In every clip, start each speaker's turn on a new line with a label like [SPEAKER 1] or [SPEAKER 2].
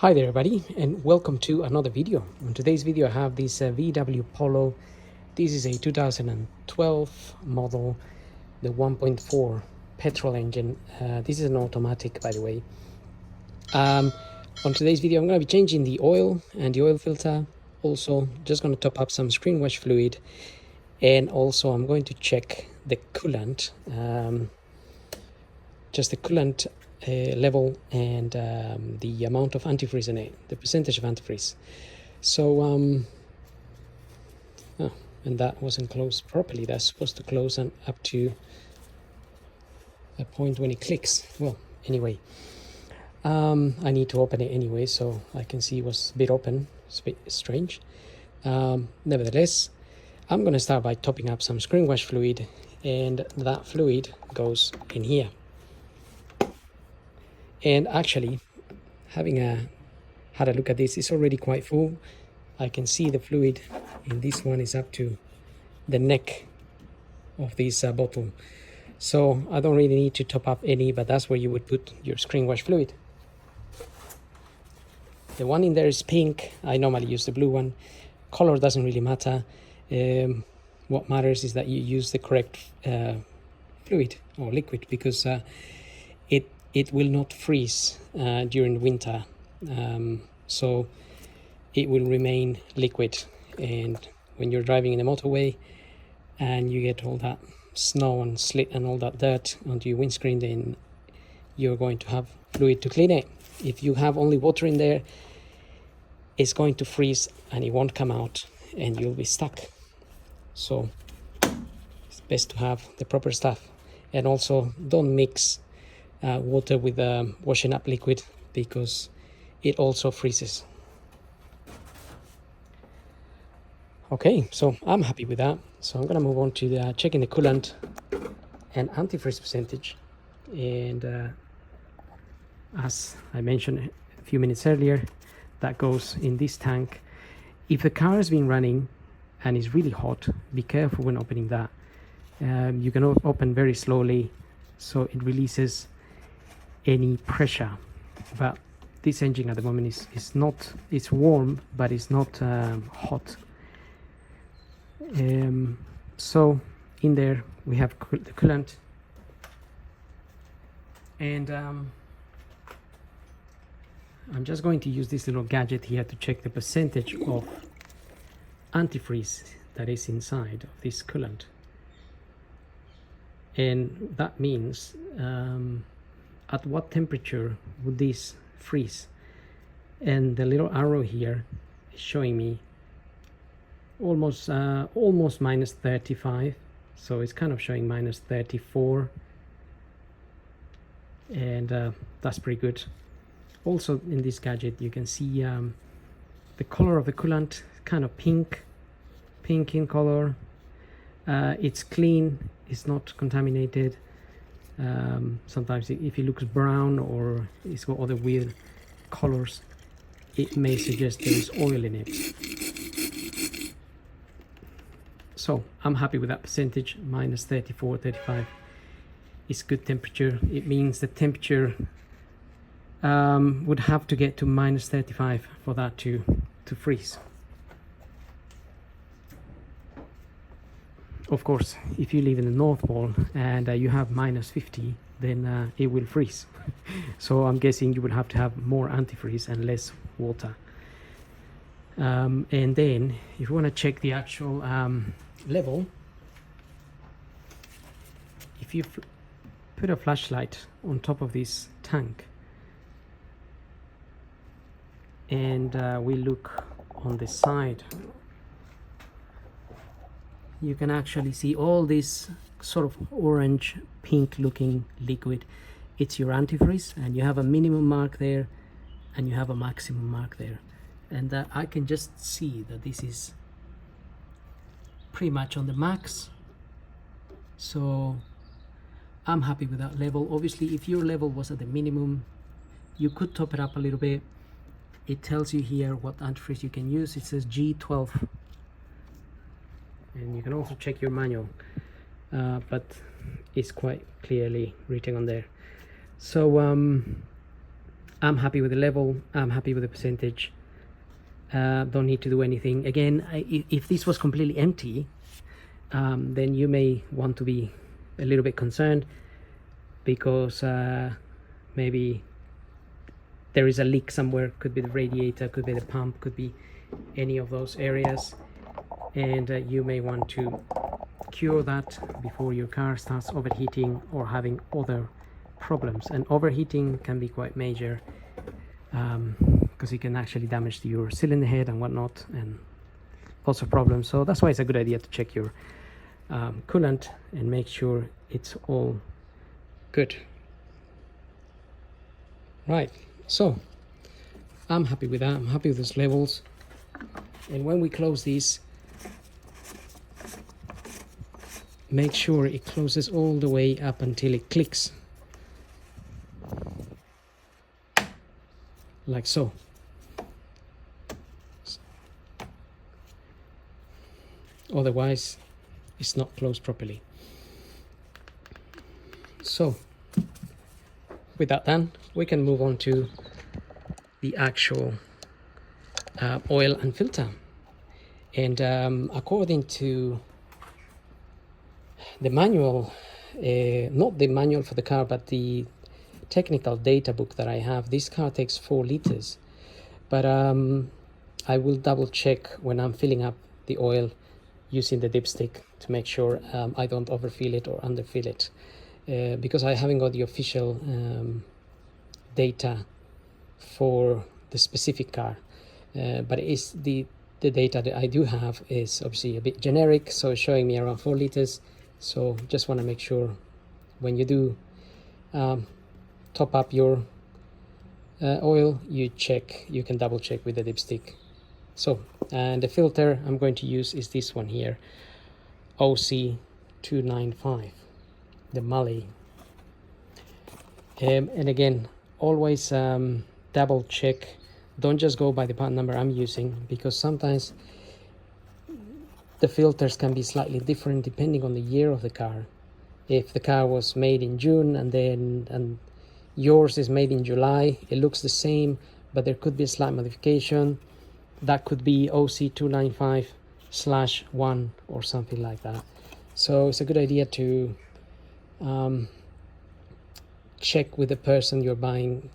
[SPEAKER 1] Hi there everybody, and welcome to another video. In today's video I have this VW Polo. This is a 2012 model, the 1.4 petrol engine. This is an automatic, by the way. On today's video I'm going to be changing the oil and the oil filter. Also just going to top up some screen wash fluid, and also I'm going to check the coolant, just the coolant level and the amount of antifreeze in it, the percentage of antifreeze. So and that wasn't closed properly. That's supposed to close and up to a point when it clicks. Well, anyway, I need to open it anyway, so I can see it was a bit open. It's a bit strange. Nevertheless, I'm going to start by topping up some screen wash fluid, and that fluid goes in here. And actually, having had a look at this, it's already quite full. I can see the fluid in this one is up to the neck of this bottle. So I don't really need to top up any, but that's where you would put your screen wash fluid. The one in there is pink. I normally use the blue one. Color doesn't really matter. What matters is that you use the correct fluid or liquid, because it will not freeze during winter, so it will remain liquid. And when you're driving in the motorway and you get all that snow and slit and all that dirt onto your windscreen, then you're going to have fluid to clean it. If you have only water in there, it's going to freeze and it won't come out and you'll be stuck. So it's best to have the proper stuff. And also don't mix water with washing up liquid, because it also freezes. Okay, so I'm happy with that. So I'm going to move on to checking the coolant and antifreeze percentage. And as I mentioned a few minutes earlier, that goes in this tank. If the car has been running and is really hot, be careful when opening that. You can open very slowly so it releases any pressure. But this engine at the moment is not, it's warm, but it's not hot. So in there we have the coolant, and I'm just going to use this little gadget here to check the percentage of antifreeze that is inside of this coolant. And that means at what temperature would this freeze. And the little arrow here is showing me almost minus 35, so it's kind of showing minus 34, and that's pretty good. Also in this gadget you can see the color of the coolant, kind of pink in color. It's clean, it's not contaminated. Sometimes if it looks brown or it's got other weird colors, it may suggest there is oil in it. So I'm happy with that percentage. Minus 34, 35 is good temperature. It means the temperature would have to get to minus 35 for that to freeze. Of course, if you live in the North Pole and you have minus 50, then it will freeze. So I'm guessing you would have to have more antifreeze and less water. And then if you want to check the actual level, if you put a flashlight on top of this tank and we look on the side, you can actually see all this sort of orange pink looking liquid. It's your antifreeze, and you have a minimum mark there and you have a maximum mark there, and I can just see that this is pretty much on the max. So I'm happy with that level. Obviously if your level was at the minimum, you could top it up a little bit. It tells you here what antifreeze you can use. It says G12, and you can also check your manual, but it's quite clearly written on there. So I'm happy with the level, I'm happy with the percentage. Don't need to do anything. Again, if this was completely empty, then you may want to be a little bit concerned, because maybe there is a leak somewhere. Could be the radiator, could be the pump, could be any of those areas, and you may want to cure that before your car starts overheating or having other problems. And overheating can be quite major, because it can actually damage your cylinder head and whatnot, and lots of problems. So that's why it's a good idea to check your coolant and make sure it's all good. Right, so I'm happy with that. I'm happy with those levels. And when we close these, make sure it closes all the way up until it clicks, like so. Otherwise it's not closed properly. So with that done, we can move on to the actual oil and filter. And according to the manual, not the manual for the car, but the technical data book that I have, this car takes 4 liters. But I will double check when I'm filling up the oil using the dipstick to make sure I don't overfill it or underfill it, because I haven't got the official data for the specific car, but it is the data that I do have is obviously a bit generic, so it's showing me around 4 liters. So just want to make sure when you do top up your oil, you can double check with the dipstick. So, and the filter I'm going to use is this one here, OC295, the Mali. And again, always double check. Don't just go by the part number I'm using, because sometimes the filters can be slightly different depending on the year of the car. If the car was made in June and yours is made in July, it looks the same, but there could be a slight modification. That could be OC295/1 or something like that. So it's a good idea to check with the person you're buying,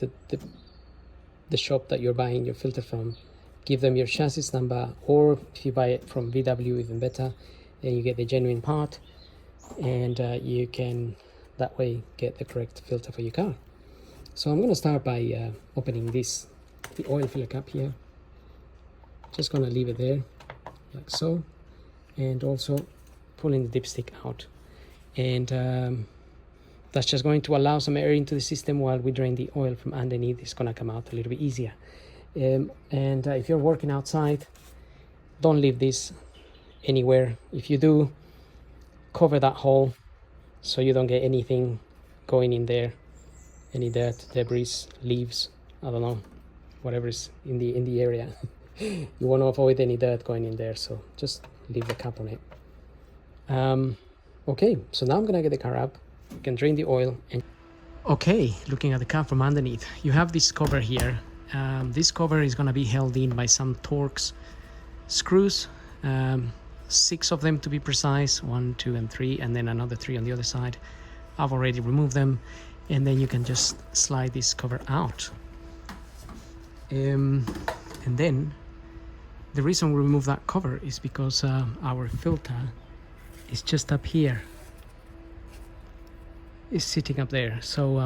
[SPEAKER 1] the shop that you're buying your filter from. Give them your chassis number, or if you buy it from VW, even better, then you get the genuine part, and you can that way get the correct filter for your car. So I'm going to start by opening the oil filler cap here. Just going to leave it there like so, and also pulling the dipstick out, and that's just going to allow some air into the system while we drain the oil from underneath. It's going to come out a little bit easier. And if you're working outside, don't leave this anywhere. If you do, cover that hole so you don't get anything going in there, any dirt, debris, leaves, I don't know, whatever is in the area. You want to avoid any dirt going in there, so just leave the cap on it. Okay, so now I'm gonna get the car up. You can drain the oil. And okay, looking at the car from underneath, you have this cover here. This cover is gonna be held in by some Torx screws, 6 of them to be precise, 1, 2, and 3, and then another 3 on the other side. I've already removed them, and then you can just slide this cover out. And then the reason we remove that cover is because our filter is just up here. It's sitting up there. So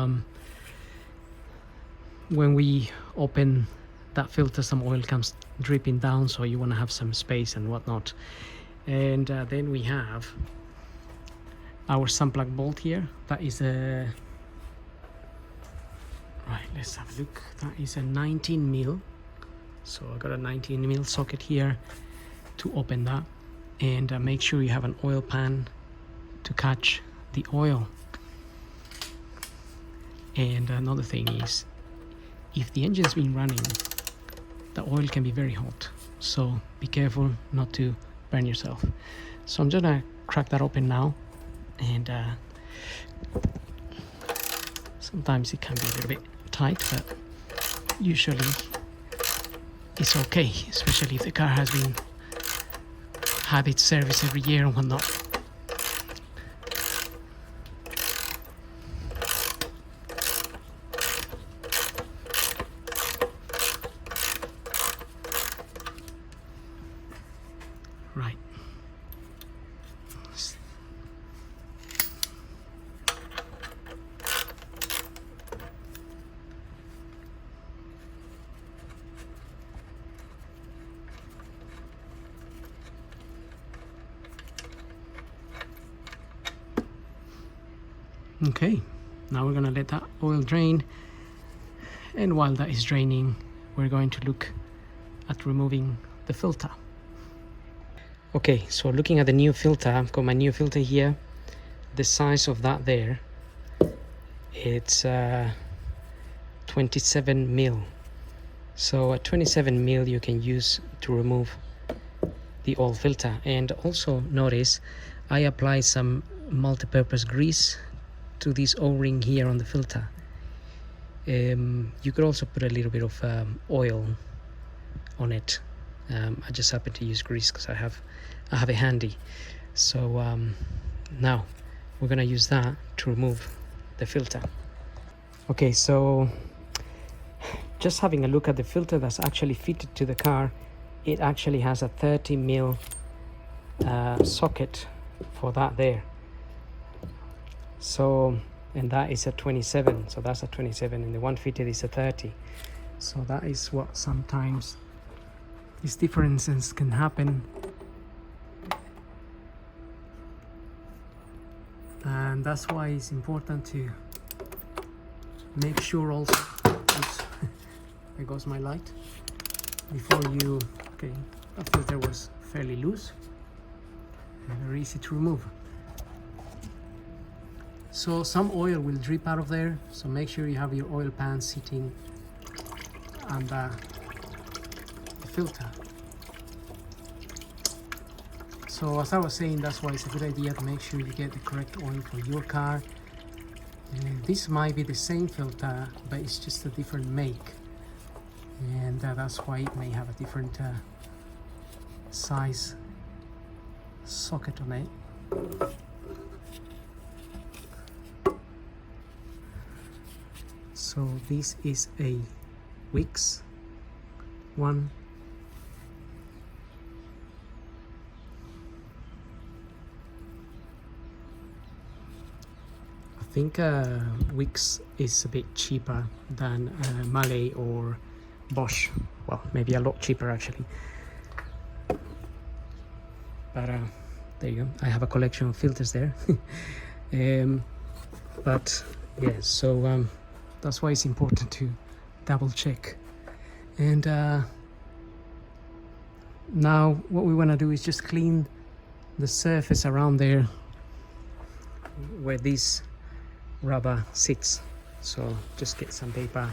[SPEAKER 1] when we open that filter, some oil comes dripping down, so you want to have some space and whatnot. And then we have our sun plug bolt here. That is a right, let's have a look. That is a 19 mil. So I got a 19 mil socket here to open that, and make sure you have an oil pan to catch the oil. And another thing is, if the engine's been running, the oil can be very hot, so be careful not to burn yourself. So I'm just gonna crack that open now, and sometimes it can be a little bit tight, but usually it's okay, especially if the car has been had its service every year and whatnot. Right. Okay, now we're gonna let that oil drain, and while that is draining, we're going to look at removing the filter. Okay, so looking at the new filter, I've got my new filter here. The size of that there, it's 27 mil. So a 27 mil you can use to remove the oil filter. And also notice I apply some multi-purpose grease to this O-ring here on the filter. You could also put a little bit of oil on it. I just happen to use grease because I have it handy. So now we're gonna use that to remove the filter. Okay, so just having a look at the filter that's actually fitted to the car, it actually has a 30 mil socket for that there. So, and that is a 27, so that's a 27, and the one fitted is a 30. So that is what sometimes these differences can happen. And that's why it's important to make sure also, oops, there goes my light, before you, okay, that filter was fairly loose and very easy to remove. So some oil will drip out of there, so make sure you have your oil pan sitting under the filter. So as I was saying, that's why it's a good idea to make sure you get the correct oil for your car. And this might be the same filter, but it's just a different make, and that's why it may have a different size socket on it. So this is a Wix one. I think Wix is a bit cheaper than Malle or Bosch. Well, maybe a lot cheaper actually. But there you go. I have a collection of filters there. But yeah, so that's why it's important to double check. And now what we want to do is just clean the surface around there where this rubber sits. So just get some paper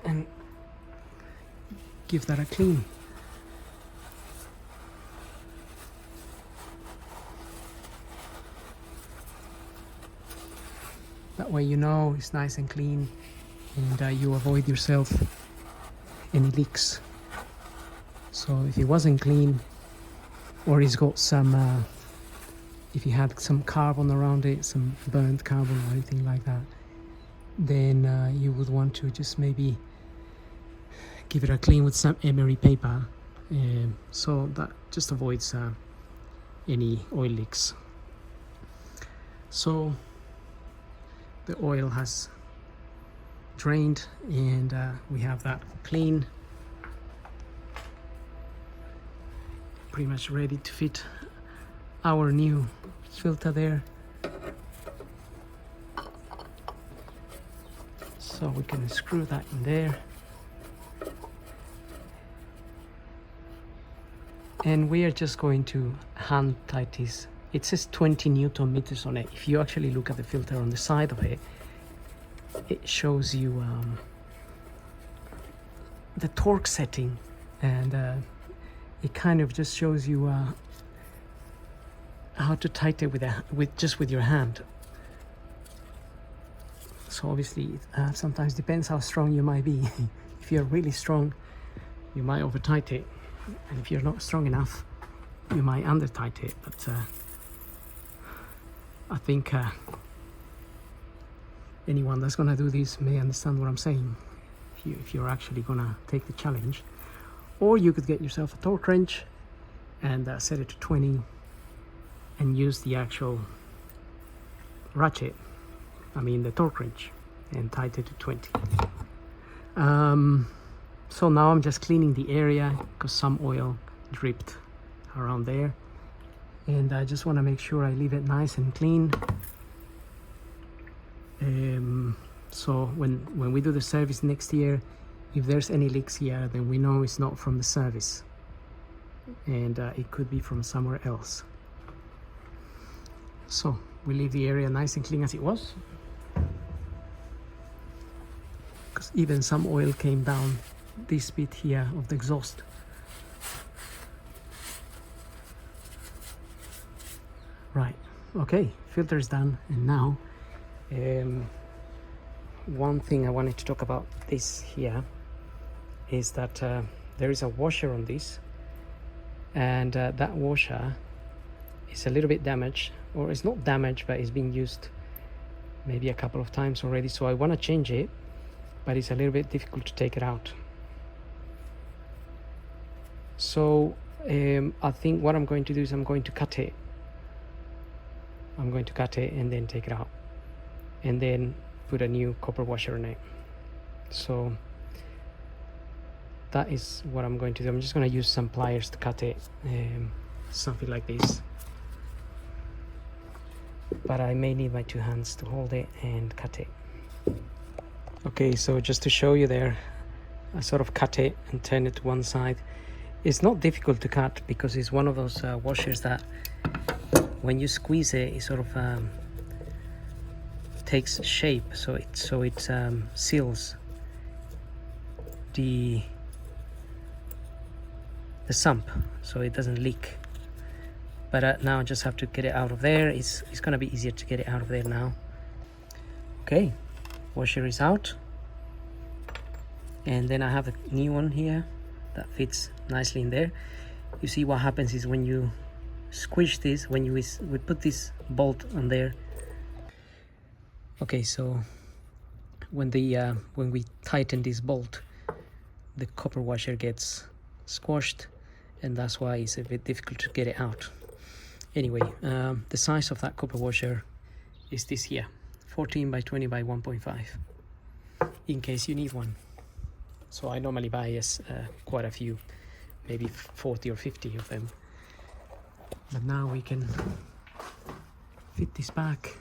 [SPEAKER 1] and give that a clean. That way you know it's nice and clean, and you avoid yourself any leaks. So if it wasn't clean, or it's got some, if you had some carbon around it, some burnt carbon or anything like that, then you would want to just maybe give it a clean with some emery paper, so that just avoids any oil leaks. So the oil has drained, and we have that clean, pretty much ready to fit our new filter there. So we can screw that in there, and we are just going to hand tight this. It says 20 Newton meters on it. If you actually look at the filter on the side of it, it shows you the torque setting, and it kind of just shows you how to tighten it with just with your hand. So obviously it sometimes depends how strong you might be. If you're really strong, you might over tight it, and if you're not strong enough, you might under tight it. But I think anyone that's gonna do this may understand what I'm saying, if you're actually gonna take the challenge. Or you could get yourself a torque wrench and set it to 20 and use the actual ratchet, the torque wrench, and tight it to 20. So now I'm just cleaning the area because some oil dripped around there, and I just want to make sure I leave it nice and clean. So when we do the service next year, if there's any leaks here, then we know it's not from the service, and it could be from somewhere else. So we leave the area nice and clean as it was, because even some oil came down this bit here of the exhaust. Right, okay, filter is done. And now one thing I wanted to talk about this here is that there is a washer on this, and that washer is a little bit damaged, or it's not damaged, but it's been used maybe a couple of times already. So I want to change it, but it's a little bit difficult to take it out. So I think what I'm going to do is I'm going to cut it and then take it out, and then put a new copper washer on it. So that is what I'm going to do. I'm just going to use some pliers to cut it, something like this, but I may need my two hands to hold it and cut it. Okay, so just to show you there, I sort of cut it and turn it to one side. It's not difficult to cut because it's one of those washers that when you squeeze it, it sort of takes shape, so it seals the sump so it doesn't leak. But now I just have to get it out of there. It's gonna be easier to get it out of there now. Okay, washer is out, and then I have a new one here that fits nicely in there. You see what happens is when you squish this, when we put this bolt on there. Okay, so when we tighten this bolt, the copper washer gets squashed, and that's why it's a bit difficult to get it out. Anyway, the size of that copper washer is this here, 14 by 20 by 1.5, in case you need one. So I normally buy quite a few, maybe 40 or 50 of them. But now we can fit this back.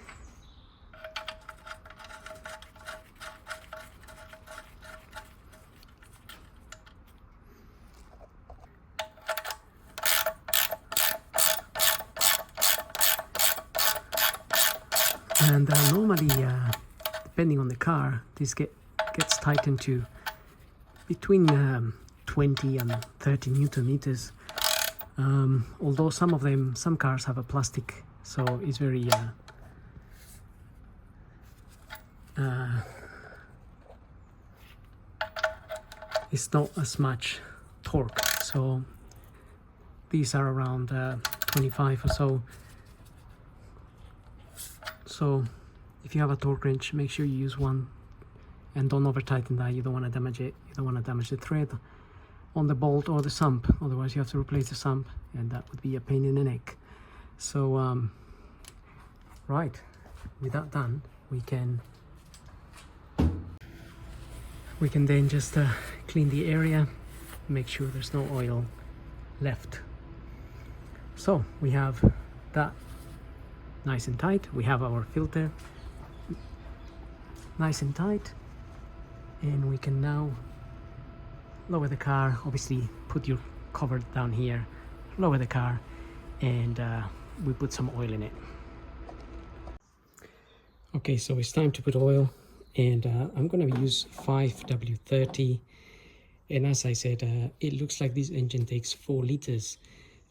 [SPEAKER 1] And normally, depending on the car, this gets tightened to between 20 and 30 Newton meters. Although some cars have a plastic, so it's very it's not as much torque. So these are around 25 or so. So if you have a torque wrench, make sure you use one, and don't over tighten that. You don't want to damage it. You don't want to damage the thread on the bolt or the sump, otherwise you have to replace the sump, and that would be a pain in the neck. So right, with that done, we can then just clean the area, make sure there's no oil left. So we have that nice and tight. We have our filter nice and tight, and we can now lower the car. Obviously put your cover down here, lower the car, and we put some oil in it. Okay, so it's time to put oil, and I'm going to use 5W30, and as I said, it looks like this engine takes 4 liters,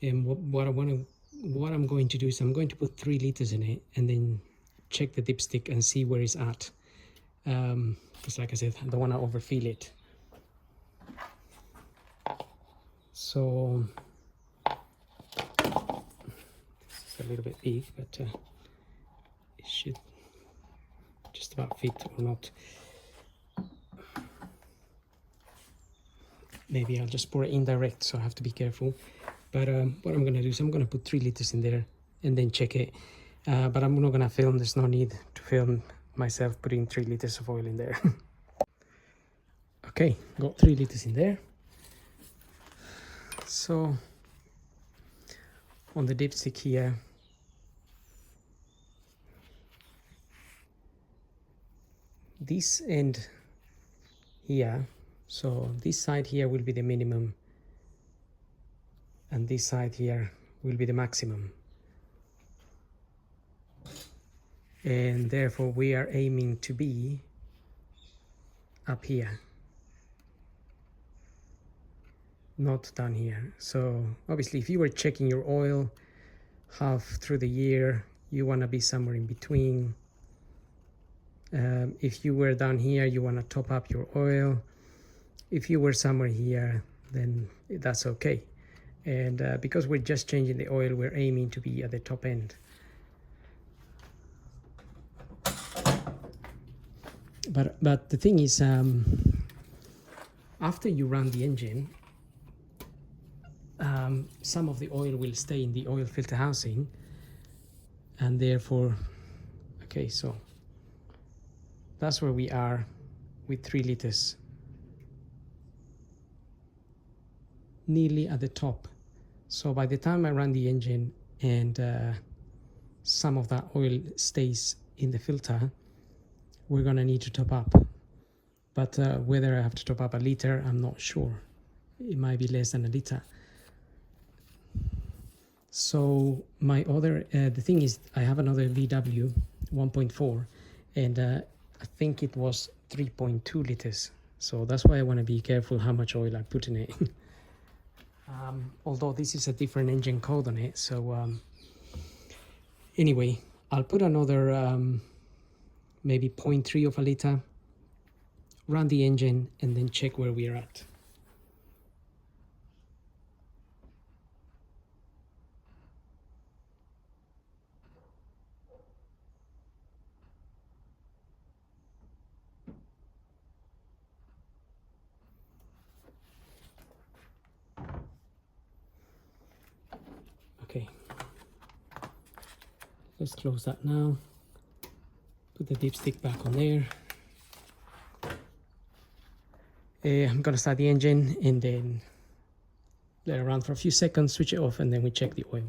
[SPEAKER 1] and what I'm going to do is I'm going to put 3 liters in it and then check the dipstick and see where it's at. because like I said, I don't want to overfill it. So it's a little bit big, but it should just about fit or not. Maybe I'll just pour it indirect, so I have to be careful. But what I'm going to do is I'm going to put 3 liters in there and then check it. But I'm not going to film. There's no need to film myself putting 3 liters of oil in there. Okay, got 3 liters in there. So on the dipstick here, this end here, so this side here will be the minimum and this side here will be the maximum, and therefore we are aiming to be up here, not down here. So obviously if you were checking your oil half through the year, you want to be somewhere in between. If you were down here, you want to top up your oil. If you were somewhere here, then that's okay. And because we're just changing the oil, we're aiming to be at the top end. But the thing is, after you run the engine, some of the oil will stay in the oil filter housing, and therefore, okay, so that's where we are with 3 liters, nearly at the top. So by the time I run the engine and some of that oil stays in the filter, we're gonna need to top up. But whether I have to top up a liter, I'm not sure. It might be less than a liter. So my other, the thing is, I have another VW 1.4, and I think it was 3.2 liters. So that's why I want to be careful how much oil I put in it. Although this is a different engine code on it. So anyway, I'll put another maybe 0.3 of a liter, run the engine, and then check where we're at. Okay, let's close that now. Put the dipstick back on there. I'm gonna start the engine and then let it run for a few seconds, switch it off, and then we check the oil.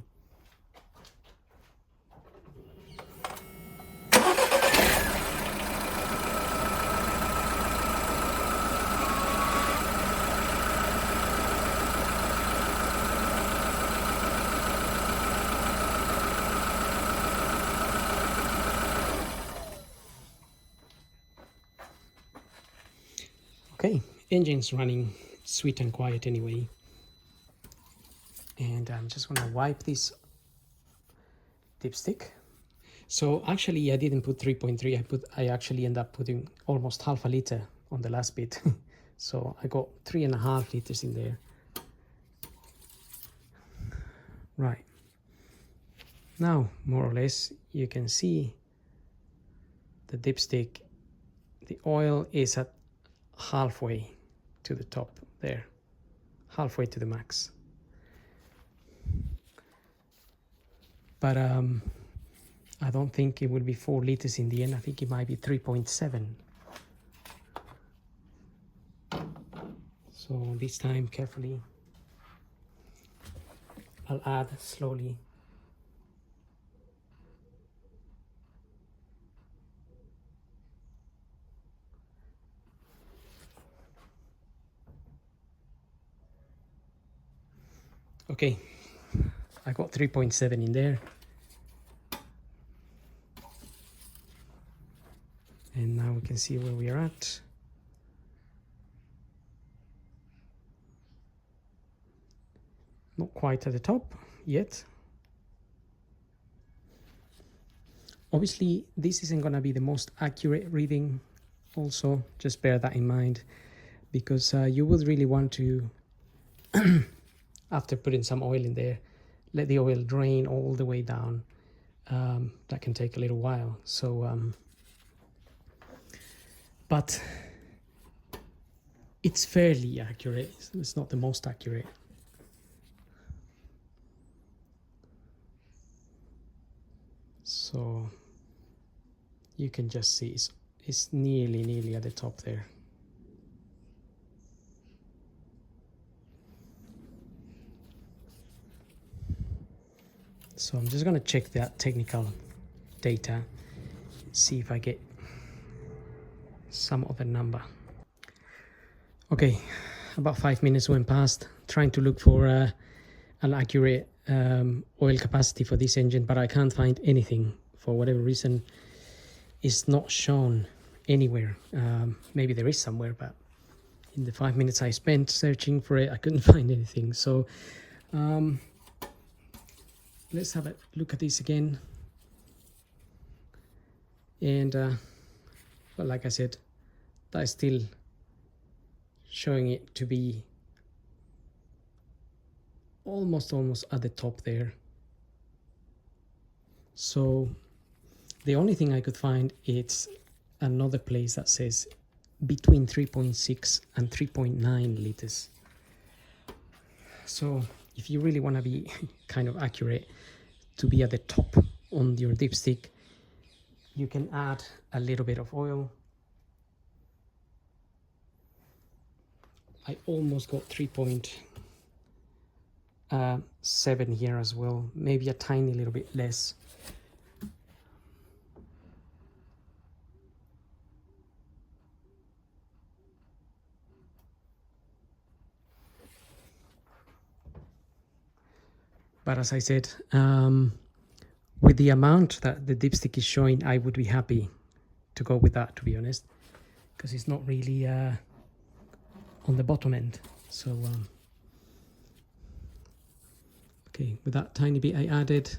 [SPEAKER 1] Okay, engine's running sweet and quiet anyway. And I'm just gonna wipe this dipstick. So actually I didn't put 3.3, I actually end up putting almost half a liter on the last bit. So I got 3.5 liters in there. Right. Now, more or less, you can see the dipstick, the oil is at halfway to the top there, halfway to the max. But I don't think it will be 4 liters in the end. I think it might be 3.7. So this time, carefully, I'll add slowly. Okay, I got 3.7 in there. And now we can see where we are at. Not quite at the top yet. Obviously, this isn't going to be the most accurate reading also just bear that in mind, because you would really want to after putting some oil in there, let the oil drain all the way down. That can take a little while, so but it's fairly accurate. It's not the most accurate. So you can just see it's nearly at the top there. So I'm just going to check that technical data, see if I get some other number. Okay, about 5 minutes went past trying to look for an accurate oil capacity for this engine, but I can't find anything. For whatever reason, it's not shown anywhere. Maybe there is somewhere, but in the 5 minutes I spent searching for it, I couldn't find anything. So let's have a look at this again. And well, like I said, that is still showing it to be almost at the top there. So the only thing I could find is another place that says between 3.6 and 3.9 liters. So if you really want to be kind of accurate, to be at the top on your dipstick, you can add a little bit of oil. I almost got 3.7 here as well, maybe a tiny little bit less. But as I said, with the amount that the dipstick is showing, I would be happy to go with that, to be honest, because it's not really on the bottom end. So okay, with that tiny bit I added,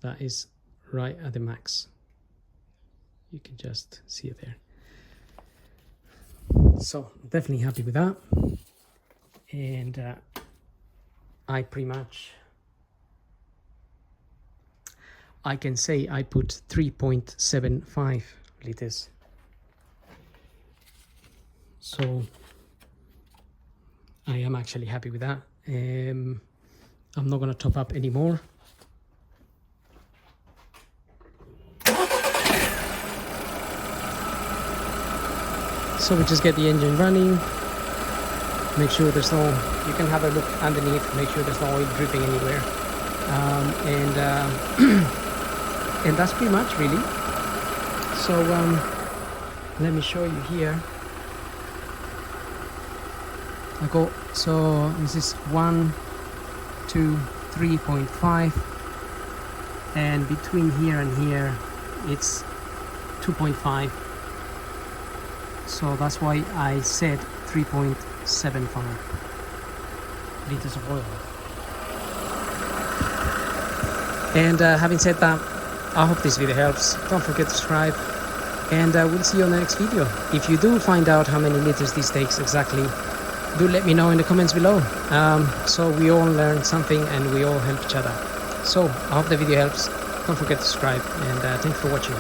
[SPEAKER 1] that is right at the max. You can just see it there. So definitely happy with that. And I pretty much, I can say I put 3.75 liters. So I am actually happy with that. I'm not going to top up anymore. So we just get the engine running, make sure there's no, you can have a look underneath, make sure there's no oil dripping anywhere. And that's pretty much really. So let me show you here. I got, so this is 1, 2, 3.5, and between here and here it's 2.5. So that's why I said 3.75 liters of oil. And having said that, I hope this video helps. Don't forget to subscribe, and we'll see you on the next video. If you do find out how many liters this takes exactly, do let me know in the comments below. So we all learn something and we all help each other. So I hope the video helps. Don't forget to subscribe, and thanks for watching.